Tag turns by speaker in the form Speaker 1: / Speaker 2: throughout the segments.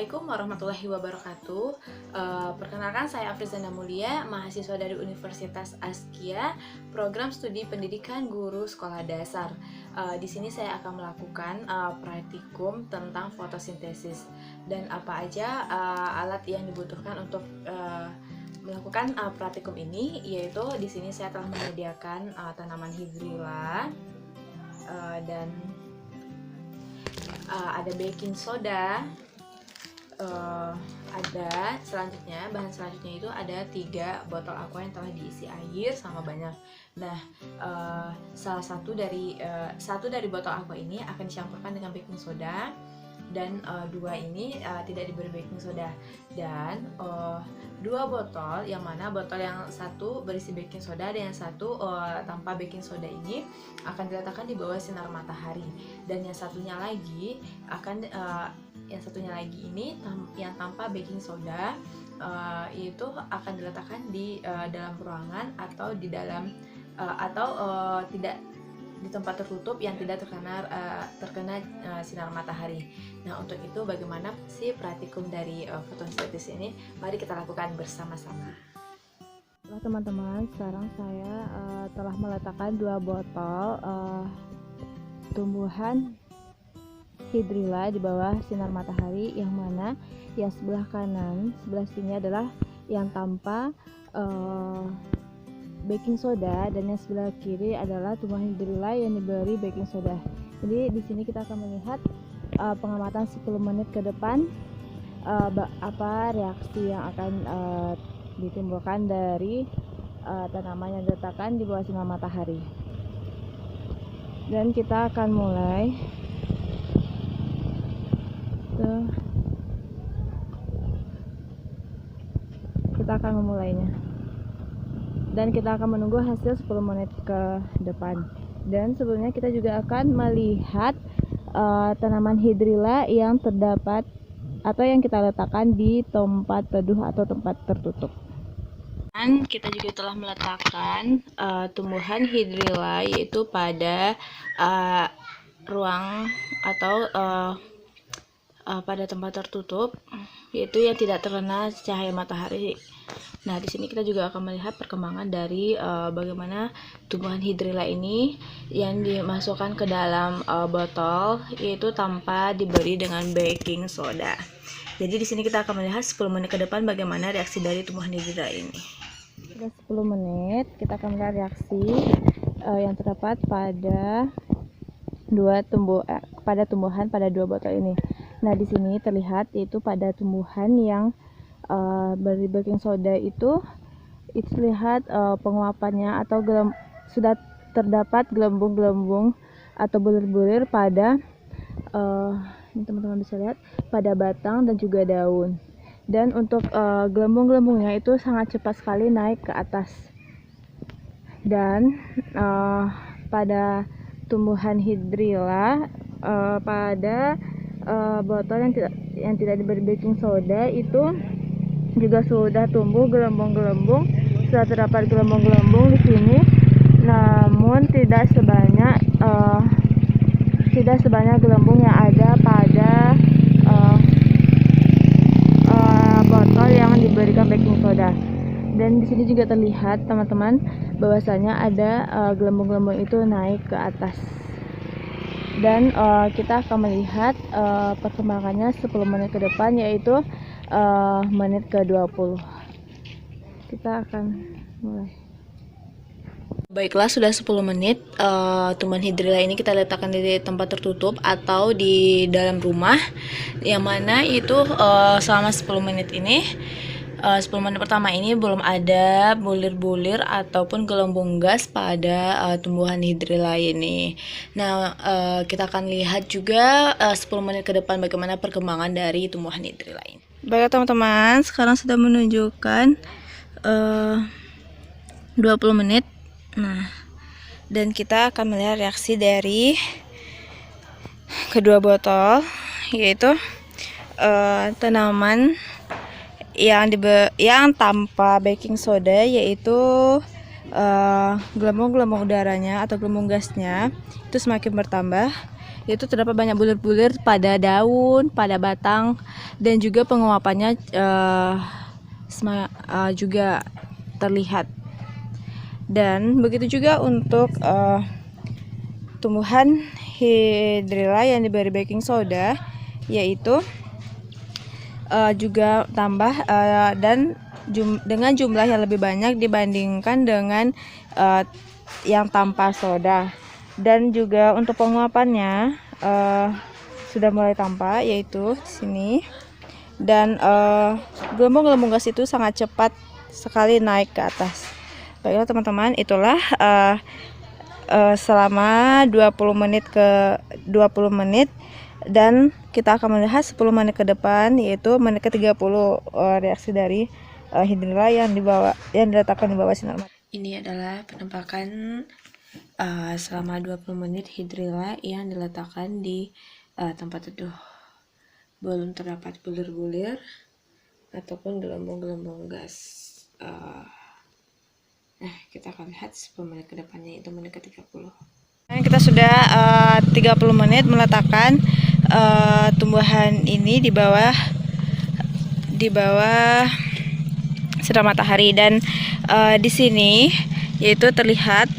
Speaker 1: Assalamualaikum warahmatullahi wabarakatuh. Perkenalkan, saya Afrizana Mulia, mahasiswa dari Universitas Askia, program studi pendidikan guru sekolah dasar. Di sini saya akan melakukan praktikum tentang fotosintesis dan apa aja alat yang dibutuhkan untuk melakukan praktikum ini, yaitu di sini saya telah menyediakan tanaman hidrilla dan ada baking soda. Ada bahan selanjutnya itu ada 3 botol aqua yang telah diisi air sama banyak. Nah, salah satu dari botol aqua ini akan dicampurkan dengan baking soda, dan 2 ini tidak diberi baking soda. Dan 2 botol, yang mana botol yang satu berisi baking soda dan yang satu tanpa baking soda ini akan diletakkan di bawah sinar matahari, dan yang satunya lagi ini yang tanpa baking soda itu akan diletakkan di dalam ruangan atau di dalam tidak di tempat tertutup yang tidak terkena sinar matahari. Nah, untuk itu bagaimana sih praktikum dari fotosintesis ini? Mari kita lakukan bersama-sama.
Speaker 2: Nah, teman-teman, sekarang saya telah meletakkan 2 botol tumbuhan hidrilla di bawah sinar matahari, yang mana yang sebelah kanan, sebelah sini adalah yang tanpa baking soda, dan yang sebelah kiri adalah tumbuhan hidrilla yang diberi baking soda. Jadi di sini kita akan melihat pengamatan 10 menit ke depan apa reaksi yang akan ditimbulkan dari tanaman yang diletakkan di bawah sinar matahari. Dan kita akan mulai. Kita akan memulainya, dan kita akan menunggu hasil 10 menit ke depan. Dan sebelumnya kita juga akan melihat tanaman hidrilla yang terdapat atau yang kita letakkan di tempat teduh atau tempat tertutup. Dan kita juga telah meletakkan tumbuhan hidrilla yaitu pada ruang atau pada tempat tertutup, yaitu yang tidak terkena cahaya matahari. Nah, di sini kita juga akan melihat perkembangan dari bagaimana tumbuhan hidrilla ini yang dimasukkan ke dalam botol, yaitu tanpa diberi dengan baking soda. Jadi di sini kita akan melihat 10 menit ke depan bagaimana reaksi dari tumbuhan hidrilla ini. Sudah 10 menit, kita akan melihat reaksi yang terdapat pada tumbuhan pada 2 botol ini. Nah, di sini terlihat yaitu pada tumbuhan yang beri baking soda itu terlihat penguapannya atau sudah terdapat gelembung-gelembung atau bulir-bulir pada ini teman-teman bisa lihat pada batang dan juga daun. Dan untuk gelembung-gelembungnya itu sangat cepat sekali naik ke atas. Dan pada tumbuhan hidrilla pada botol yang tidak diberi baking soda itu juga sudah tumbuh gelembung-gelembung, sudah terdapat gelembung-gelembung di sini, namun tidak sebanyak gelembung yang ada pada botol yang diberikan baking soda. Dan di sini juga terlihat teman-teman bahwasanya ada gelembung-gelembung itu naik ke atas. Dan kita akan melihat perkembangannya 10 menit ke depan, yaitu menit ke-20. Kita akan mulai. Baiklah, sudah 10 menit. Tumbuhan hidrilla ini kita letakkan di tempat tertutup atau di dalam rumah, yang mana itu selama 10 menit ini 10 menit pertama ini belum ada bulir-bulir ataupun gelembung gas pada tumbuhan hidrilla ini. Nah, kita akan lihat juga 10 menit ke depan bagaimana perkembangan dari tumbuhan hidrilla ini. Baiklah teman-teman, sekarang sudah menunjukkan 20 menit. Nah, dan kita akan melihat reaksi dari kedua botol, yaitu tanaman yang tanpa baking soda, yaitu gelembung-gelembung udaranya atau gelembung gasnya itu semakin bertambah, yaitu terdapat banyak bulir-bulir pada daun, pada batang, dan juga penguapannya juga terlihat. Dan begitu juga untuk tumbuhan hidrilla yang diberi baking soda, yaitu juga tambah dan dengan jumlah yang lebih banyak dibandingkan dengan yang tanpa soda. Dan juga untuk penguapannya sudah mulai tampak, yaitu di sini. Dan gelembung-gelembung gas itu sangat cepat sekali naik ke atas. Baiklah teman-teman, itulah selama 20 menit dan kita akan melihat 10 menit ke depan, yaitu menit ke 30 reaksi dari hidrilla yang diletakkan di bawah sinar matahari.
Speaker 1: Ini adalah penampakan selama 20 menit hidrilla yang diletakkan di tempat teduh. Belum terdapat bulir-bulir ataupun gelembung-gelembung gas. Kita akan lihat 10 menit ke depannya, itu menit ke 30.
Speaker 2: Kita sudah 30 menit meletakkan tumbuhan ini di bawah sinar matahari, dan di sini yaitu terlihat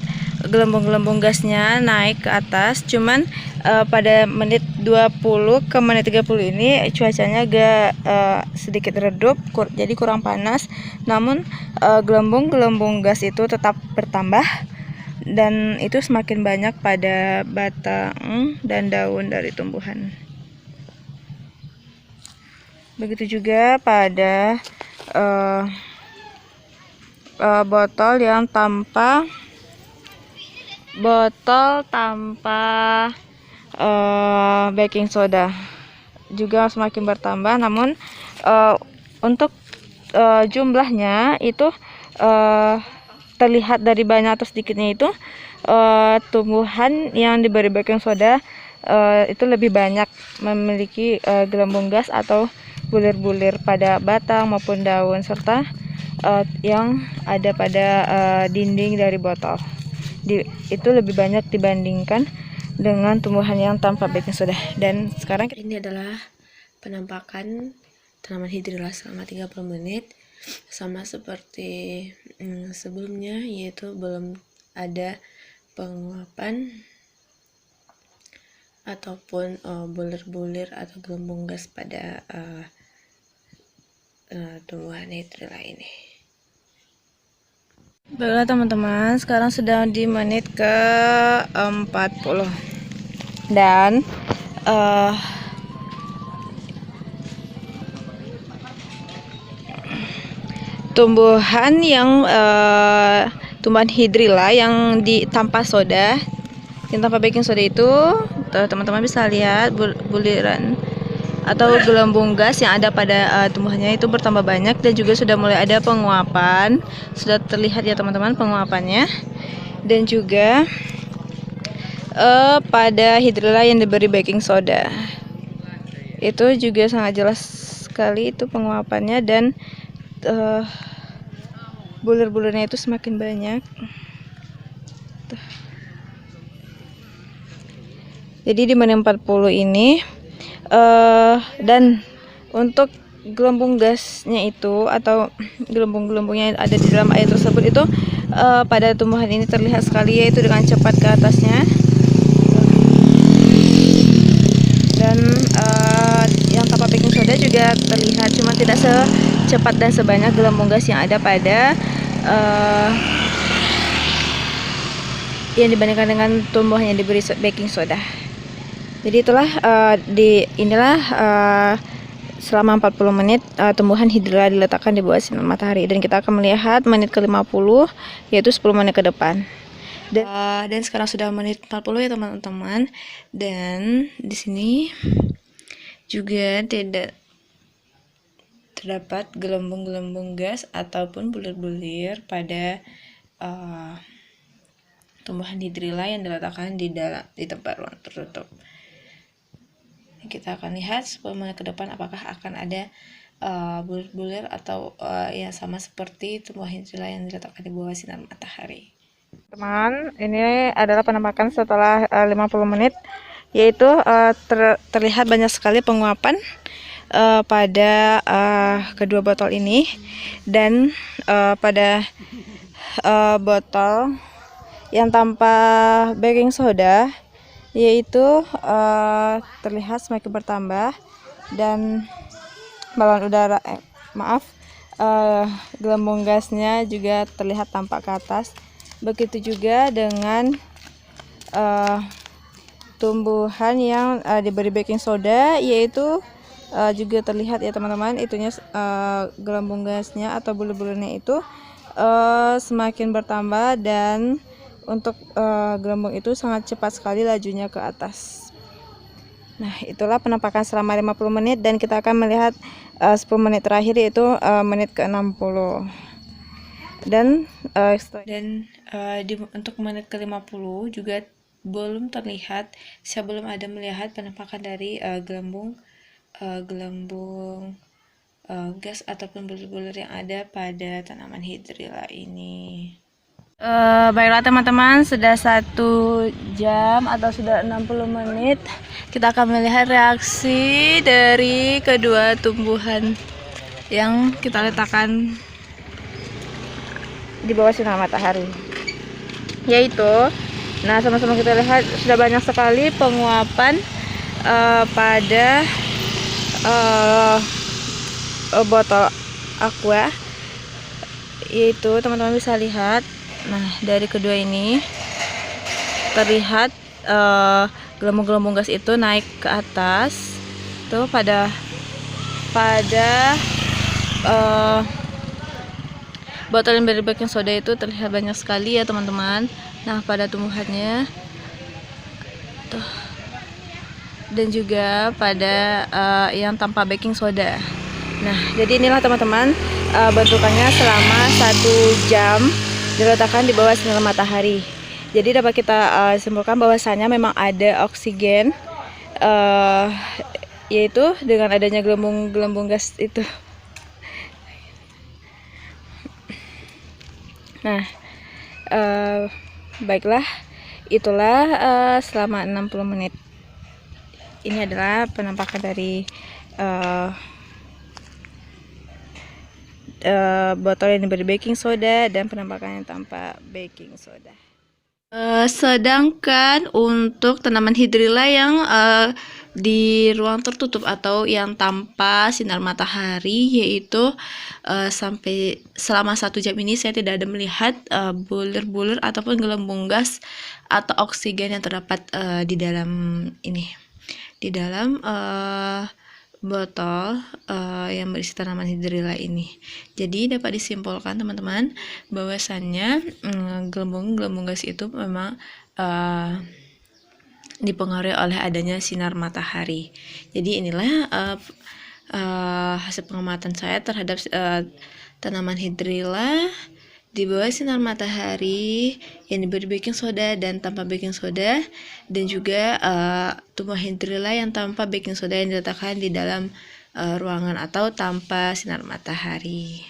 Speaker 2: gelembung-gelembung gasnya naik ke atas. Cuman pada menit 20 ke menit 30 ini cuacanya agak sedikit redup, jadi kurang panas. Namun gelembung-gelembung gas itu tetap bertambah, dan itu semakin banyak pada batang dan daun dari tumbuhan. Begitu juga pada botol tanpa baking soda juga semakin bertambah. Namun untuk jumlahnya itu terlihat dari banyak atau sedikitnya itu tumbuhan yang diberi baking soda itu lebih banyak memiliki gelembung gas atau bulir-bulir pada batang maupun daun, serta yang ada pada dinding dari botol. Itu lebih banyak dibandingkan dengan tumbuhan yang tanpa baking soda. Dan sekarang
Speaker 1: ini adalah penampakan tanaman hidrilla selama 30 menit, sama seperti sebelumnya, yaitu belum ada penguapan ataupun bulir-bulir atau gelembung gas pada tumbuhan hidrilla ini.
Speaker 2: Baiklah teman-teman, sekarang sudah di menit ke 40 dan tumbuhan hidrilla yang tanpa soda, yang tanpa baking soda itu teman-teman bisa lihat buliran atau gelembung gas yang ada pada tumbuhannya itu bertambah banyak, dan juga sudah mulai ada penguapan. Sudah terlihat ya teman-teman penguapannya. Dan juga pada hidrilla yang diberi baking soda itu juga sangat jelas sekali itu penguapannya, dan bulir-bulirnya itu semakin banyak. Jadi di menit 40 ini dan untuk gelembung gasnya itu atau gelembung-gelembungnya yang ada di dalam air tersebut itu pada tumbuhan ini terlihat sekali, yaitu dengan cepat ke atasnya. Dan yang tanpa baking soda juga terlihat, cuma tidak secepat dan sebanyak gelembung gas yang ada pada yang dibandingkan dengan tumbuhan yang diberi baking soda. Jadi itulah inilah selama 40 menit tumbuhan hidrilla diletakkan di bawah sinar matahari, dan kita akan melihat menit ke 50, yaitu 10 menit ke depan. Dan sekarang sudah menit 40 ya teman-teman, dan di sini juga tidak terdapat gelembung-gelembung gas ataupun bulir-bulir pada tumbuhan hidrilla yang diletakkan di tempat ruang tertutup. Kita akan lihat 10 menit ke depan apakah akan ada bulir-bulir atau yang sama seperti tumbuhan hidrilla yang diletakkan di bawah sinar matahari. Teman, ini adalah penampakan setelah 50 menit, yaitu terlihat banyak sekali penguapan pada kedua botol ini, dan pada botol yang tanpa baking soda yaitu terlihat semakin bertambah, dan balon udara gelembung gasnya juga terlihat tampak ke atas. Begitu juga dengan tumbuhan yang diberi baking soda, yaitu juga terlihat ya teman-teman, itunya gelembung gasnya atau bulu-bulunya itu semakin bertambah, dan untuk gelembung itu sangat cepat sekali lajunya ke atas. Nah, itulah penampakan selama 50 menit, dan kita akan melihat 10 menit terakhir, yaitu menit ke-60. Dan untuk menit ke-50 juga belum terlihat, saya belum ada melihat penampakan dari gelembung gas ataupun bulur-bulur yang ada pada tanaman hidrilla ini. Baiklah teman-teman, sudah 1 jam atau sudah 60 menit, kita akan melihat reaksi dari kedua tumbuhan yang kita letakkan di bawah sinar matahari, yaitu, nah sama-sama kita lihat sudah banyak sekali penguapan pada botol aqua, yaitu teman-teman bisa lihat. Nah, dari kedua ini terlihat gelembung-gelembung gas itu naik ke atas tuh pada botol yang berbagai baking soda itu terlihat banyak sekali ya teman-teman. Nah, pada tumbuhannya tuh, dan juga pada yang tanpa baking soda. Nah, jadi inilah teman-teman bentukannya selama 1 jam diletakkan di bawah sinar matahari. Jadi dapat kita simpulkan bahwasanya memang ada oksigen, yaitu dengan adanya gelembung-gelembung gas itu. Nah, baiklah, itulah selama 60 menit. Ini adalah penampakan dari botol yang diberi baking soda dan penampakan yang tanpa baking soda. Sedangkan untuk tanaman hidrilla yang di ruang tertutup atau yang tanpa sinar matahari, yaitu sampai selama 1 jam ini saya tidak ada melihat bulir-bulir ataupun gelembung gas atau oksigen yang terdapat di dalam ini, di dalam botol yang berisi tanaman hidrilla ini. Jadi dapat disimpulkan teman-teman bahwasannya gelembung gas itu memang dipengaruhi oleh adanya sinar matahari. Jadi inilah hasil pengamatan saya terhadap tanaman hidrilla di bawah sinar matahari yang diberi baking soda dan tanpa baking soda, dan juga tumbuhan hidrilla yang tanpa baking soda yang diletakkan di dalam ruangan atau tanpa sinar matahari.